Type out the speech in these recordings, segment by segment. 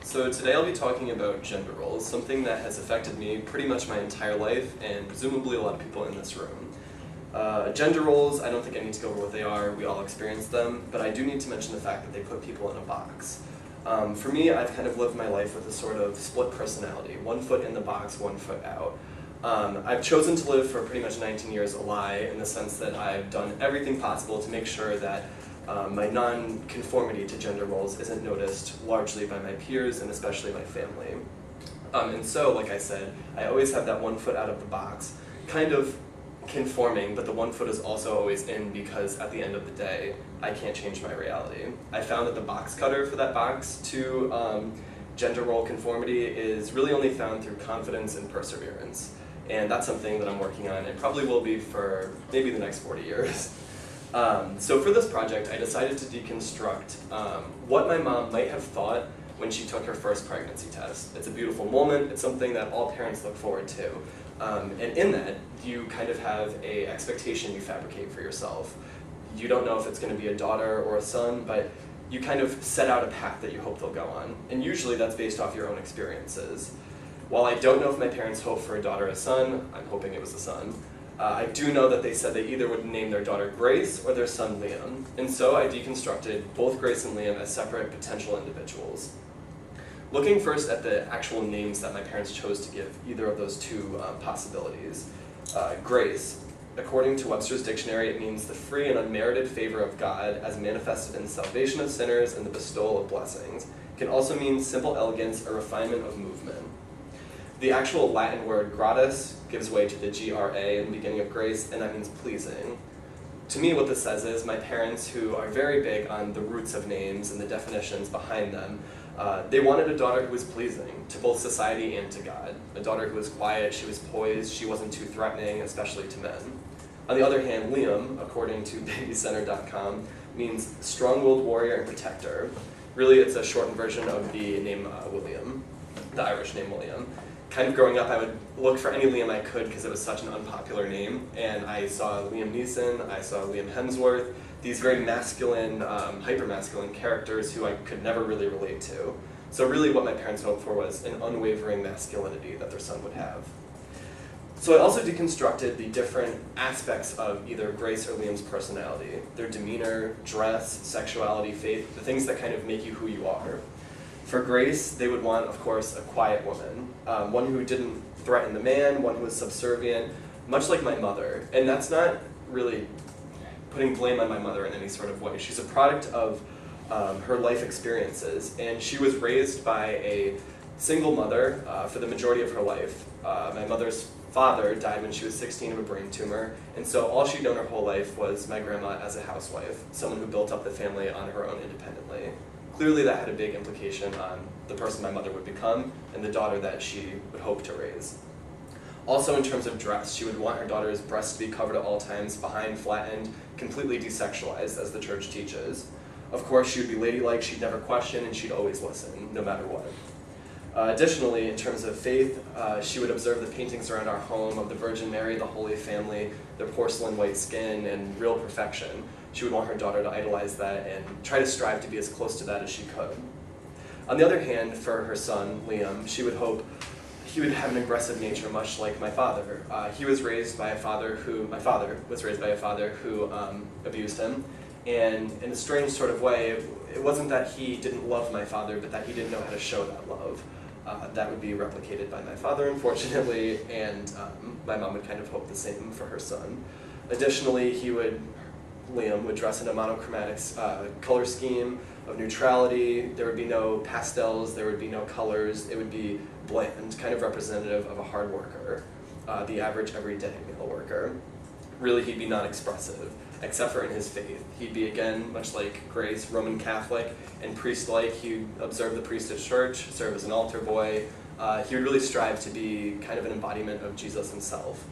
So today I'll be talking about gender roles, something that has affected me pretty much my entire life and presumably a lot of people in this room. Gender roles, I don't think I need to go over what they are, we all experience them, but I do need to mention the fact that they put people in a box. For me, I've kind of lived my life with a sort of split personality, 1 foot in the box, 1 foot out. I've chosen to live for pretty much 19 years a lie in the sense that I've done everything possible to make sure that my non-conformity to gender roles isn't noticed largely by my peers and especially my family. And so, like I said, I always have that 1 foot out of the box, kind of conforming, but the 1 foot is also always in because at the end of the day, I can't change my reality. I found that the box cutter for that box to gender role conformity is really only found through confidence and perseverance. And that's something that I'm working on and probably will be for maybe the next 40 years. So for this project, I decided to deconstruct what my mom might have thought when she took her first pregnancy test. It's a beautiful moment, it's something that all parents look forward to. And in that, you kind of have an expectation you fabricate for yourself. You don't know if it's going to be a daughter or a son, but you kind of set out a path that you hope they'll go on. And usually that's based off your own experiences. While I don't know if my parents hoped for a daughter or a son, I'm hoping it was a son. I do know that they said they either would name their daughter Grace or their son Liam. And so I deconstructed both Grace and Liam as separate potential individuals. Looking first at the actual names that my parents chose to give either of those two possibilities. Grace, according to Webster's dictionary, it means the free and unmerited favor of God as manifested in the salvation of sinners and the bestowal of blessings. It can also mean simple elegance or refinement of movement. The actual Latin word gratis gives way to the G-R-A in the beginning of Grace, and that means pleasing. To me, what this says is my parents, who are very big on the roots of names and the definitions behind them, they wanted a daughter who was pleasing to both society and to God. A daughter who was quiet, she was poised, she wasn't too threatening, especially to men. On the other hand, Liam, according to babycenter.com, means strong-willed warrior and protector. Really, it's a shortened version of the name William, the Irish name William. Kind of growing up, I would look for any Liam I could because it was such an unpopular name, and I saw Liam Neeson, I saw Liam Hemsworth, these very masculine, hyper-masculine characters who I could never really relate to. So really what my parents hoped for was an unwavering masculinity that their son would have. So I also deconstructed the different aspects of either Grace or Liam's personality, their demeanor, dress, sexuality, faith, the things that kind of make you who you are. For Grace, they would want, of course, a quiet woman, one who didn't threaten the man, one who was subservient, much like my mother. And that's not really putting blame on my mother in any sort of way. She's a product of her life experiences, and she was raised by a single mother for the majority of her life. My mother's father died when she was 16 of a brain tumor, and so all she'd known her whole life was my grandma as a housewife, someone who built up the family on her own independently. Clearly that had a big implication on the person my mother would become and the daughter that she would hope to raise. Also in terms of dress, she would want her daughter's breasts to be covered at all times, behind, flattened, completely desexualized as the church teaches. Of course, she would be ladylike, she'd never question, and she'd always listen, no matter what. Additionally, in terms of faith, she would observe the paintings around our home of the Virgin Mary, the Holy Family, their porcelain white skin, and real perfection. She would want her daughter to idolize that and try to strive to be as close to that as she could. On the other hand, for her son, Liam, she would hope he would have an aggressive nature, much like my father. He was raised by a father who, my father was raised by a father who abused him. And in a strange sort of way, it wasn't that he didn't love my father, but that he didn't know how to show that love. That would be replicated by my father, unfortunately, and my mom would kind of hope the same for her son. Additionally, Liam would dress in a monochromatic color scheme of neutrality. There would be no pastels, there would be no colors. It would be bland, kind of representative of a hard worker, the average everyday male worker. Really, he'd be non-expressive, except for in his faith. He'd be, again, much like Grace, Roman Catholic and priest-like. He'd observe the priest at church, serve as an altar boy. He would really strive to be kind of an embodiment of Jesus himself.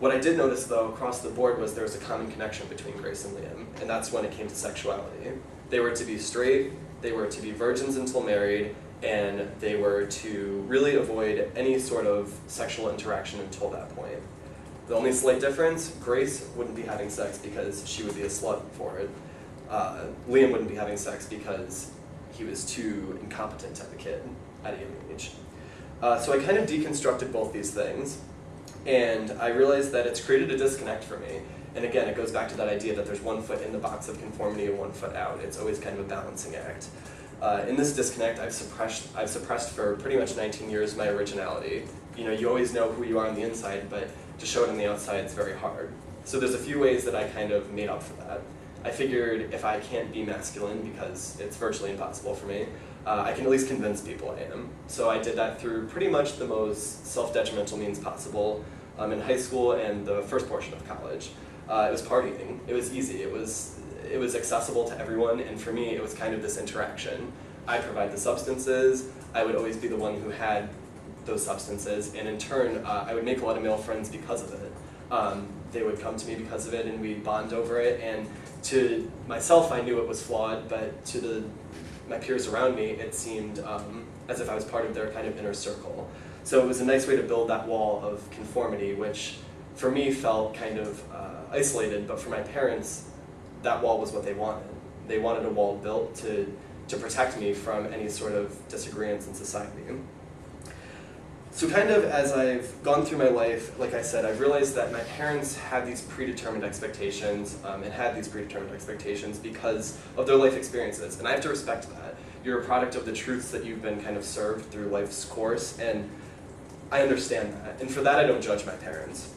What I did notice, though, across the board was there was a common connection between Grace and Liam, and that's when it came to sexuality. They were to be straight, they were to be virgins until married, and they were to really avoid any sort of sexual interaction until that point. The only slight difference, Grace wouldn't be having sex because she would be a slut for it. Liam wouldn't be having sex because he was too incompetent to have a kid at a young age. So I kind of deconstructed both these things, and I realized that it's created a disconnect for me. And again, it goes back to that idea that there's one foot in the box of conformity and one foot out. It's always kind of a balancing act. In this disconnect, I've suppressed for pretty much 19 years my originality. You know, you always know who you are on the inside, but to show it on the outside is very hard. So there's a few ways that I kind of made up for that. I figured if I can't be masculine, because it's virtually impossible for me, I can at least convince people I am. So I did that through pretty much the most self-detrimental means possible in high school and the first portion of college. It was partying. It was easy. It was accessible to everyone, and for me, it was kind of this interaction. I'd provide the substances. I would always be the one who had those substances, and in turn, I would make a lot of male friends because of it. They would come to me because of it, and we'd bond over it. And to myself, I knew it was flawed, but to my peers around me, it seemed as if I was part of their kind of inner circle. So it was a nice way to build that wall of conformity, which for me felt kind of isolated, but for my parents, that wall was what they wanted. They wanted a wall built to protect me from any sort of disagreements in society. So kind of as I've gone through my life, like I said, I've realized that my parents had these predetermined expectations and had these predetermined expectations because of their life experiences, and I have to respect that. You're a product of the truths that you've been kind of served through life's course, and I understand that, and for that I don't judge my parents.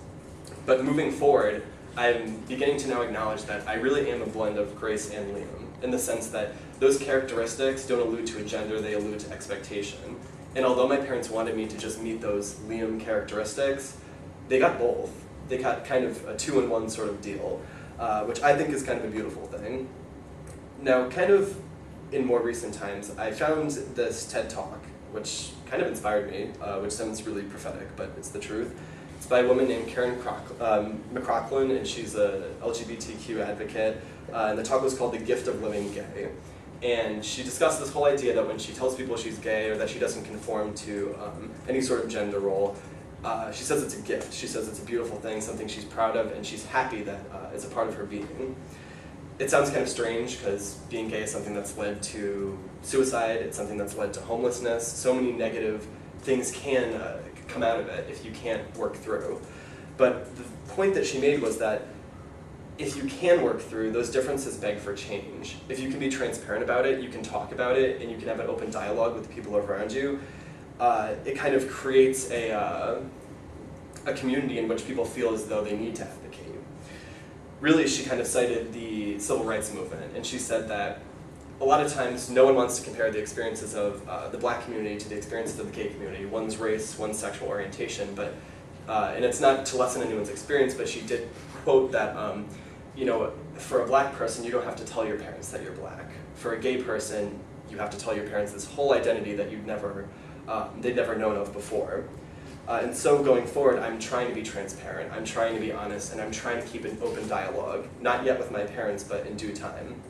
But moving forward, I'm beginning to now acknowledge that I really am a blend of Grace and Liam, in the sense that those characteristics don't allude to a gender, they allude to expectation. And although my parents wanted me to just meet those Liam characteristics, they got both. They got kind of a two-in-one sort of deal, which I think is kind of a beautiful thing. Now, kind of in more recent times, I found this TED Talk, which kind of inspired me, which sounds really prophetic, but it's the truth. It's by a woman named Karen McLaughlin, and she's a LGBTQ advocate, and the talk was called The Gift of Living Gay. And she discussed this whole idea that when she tells people she's gay or that she doesn't conform to any sort of gender role, she says it's a gift. She says it's a beautiful thing, something she's proud of, and she's happy that it's a part of her being. It sounds kind of strange because being gay is something that's led to suicide, it's something that's led to homelessness. So many negative things can come out of it if you can't work through. But the point that she made was that if you can work through, those differences beg for change. If you can be transparent about it, you can talk about it, and you can have an open dialogue with the people around you, it kind of creates a community in which people feel as though they need to advocate. Really, she kind of cited the civil rights movement, and she said that a lot of times no one wants to compare the experiences of the black community to the experiences of the gay community, one's race, one's sexual orientation, but, and it's not to lessen anyone's experience, but she did quote that, you know, for a black person, you don't have to tell your parents that you're black. For a gay person, you have to tell your parents this whole identity that they'd never known of before. And so going forward, I'm trying to be transparent, I'm trying to be honest, and I'm trying to keep an open dialogue, not yet with my parents, but in due time.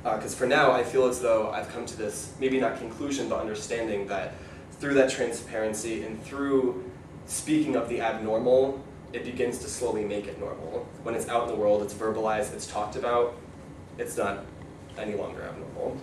Because for now, I feel as though I've come to this, maybe not conclusion, but understanding that through that transparency and through speaking of the abnormal, it begins to slowly make it normal. When it's out in the world, it's verbalized, it's talked about, it's not any longer abnormal.